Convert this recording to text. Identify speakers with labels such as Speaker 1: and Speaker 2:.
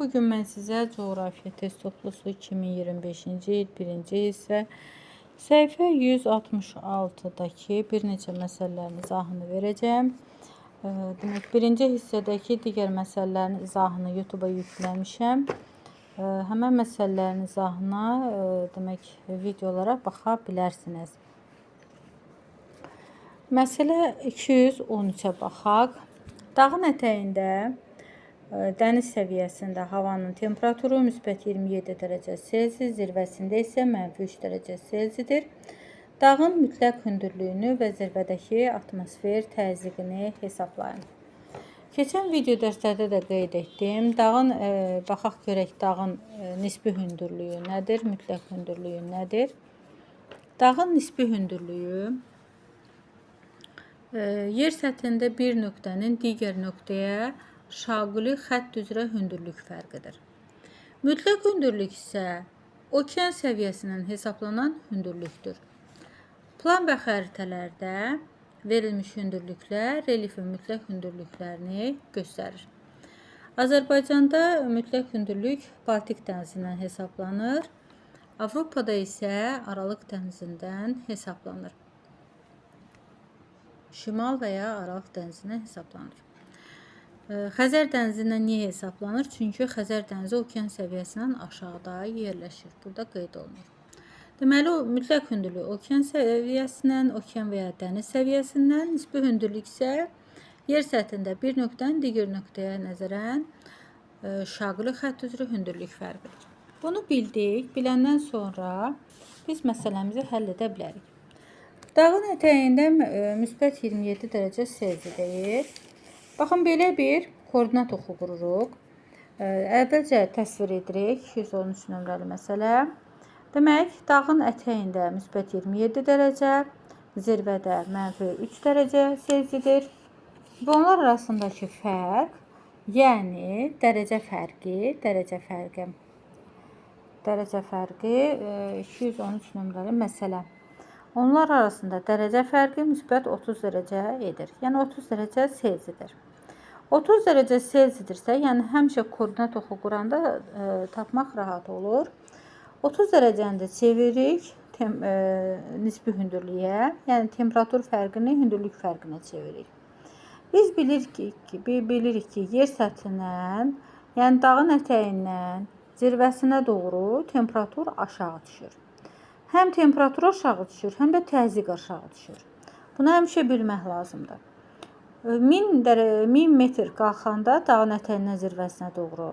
Speaker 1: bugün mən sizə coğrafiya test toplusu 2025-ci il 1-ci hissə səhifə 166-dakı bir neçə məsələlərin izahını verəcəm. Demək, birinci hissədəki digər məsələlərin izahını YouTube-a yükləmişəm. Həmən məsələlərin izahına demək, videolara baxa bilərsiniz. Məsələ 213-ə baxaq. Dağın ətəyində dəniz səviyyəsində havanın temperaturu müsbət 27 dərəcə Selsi, zirvəsində isə -3 dərəcə Selsidir. Dağın mütləq hündürlüyünü və zirvədəki atmosfer təzyiqini hesablayın. Keçən video dərslərdə də qeyd etdim. Dağın, baxaq görək dağın nisbi hündürlüyü nədir, mütləq hündürlüyü nədir? Dağın nisbi hündürlüyü yer səthində bir nöqtənin digər nöqtəyə şaquli xətt üzrə hündürlük fərqidir. Mütləq hündürlük isə okean səviyyəsindən hesablanan hündürlükdür. Plan və xəritələrdə verilmiş hündürlüklər relyefin mütləq hündürlüklərini göstərir. Azərbaycanda mütləq hündürlük Baltik dənizindən hesablanır. Avropada isə Aralıq dənizindən hesablanır. Şimal və ya Aralıq dənizindən hesablanır. Xəzər dənizindən niyə hesablanır? Çünki Xəzər dənizi okean səviyyəsindən aşağıda yerləşir. Burada qeyd olunur. Deməli, o mütləq hündürlük okean səviyyəsindən, okean və ya dəniz səviyyəsindən, nisbi hündürlük isə yer səthində bir nöqtənin digər nöqtəyə nəzərən şaquli xətt üzrə hündürlük fərqidir. Bunu bildik. Biləndən sonra biz məsələmizi həll edə bilərik. Dağın ətəyində müsbət 27 dərəcə Selsi deyir. Baxın, belə bir koordinat oxu qururuq. Əvvəlcə təsvir edirik. 213 nömrəli məsələ. Demək, dağın ətəyində müsbət 27 dərəcə, zirvədə -3 dərəcə Selsidir. Və onlar arasındakı fərq, yəni dərəcə fərqi 213 nömrəli məsələ. Onlar arasında dərəcə fərqi müsbət 30 dərəcə edir. Yəni 30 dərəcə Selsidir. 30 dərəcə Selsidirsə, yəni həmişə koordinat oxu quranda tapmaq rahat olur. 30 dərəcəni də çeviririk nisbi hündürlüyə, yəni temperatur fərqini hündürlük fərqinə çeviririk. Biz bilirik ki, yer səthindən, yəni dağın ətəyindən zirvəsinə doğru temperatur aşağı düşür. Həm temperatur aşağı düşür, həm də təzyiq aşağı düşür. Bunu həmişə bilmək lazımdır. 1000 metr qalxanda dağın ətəyindən zirvəsinə doğru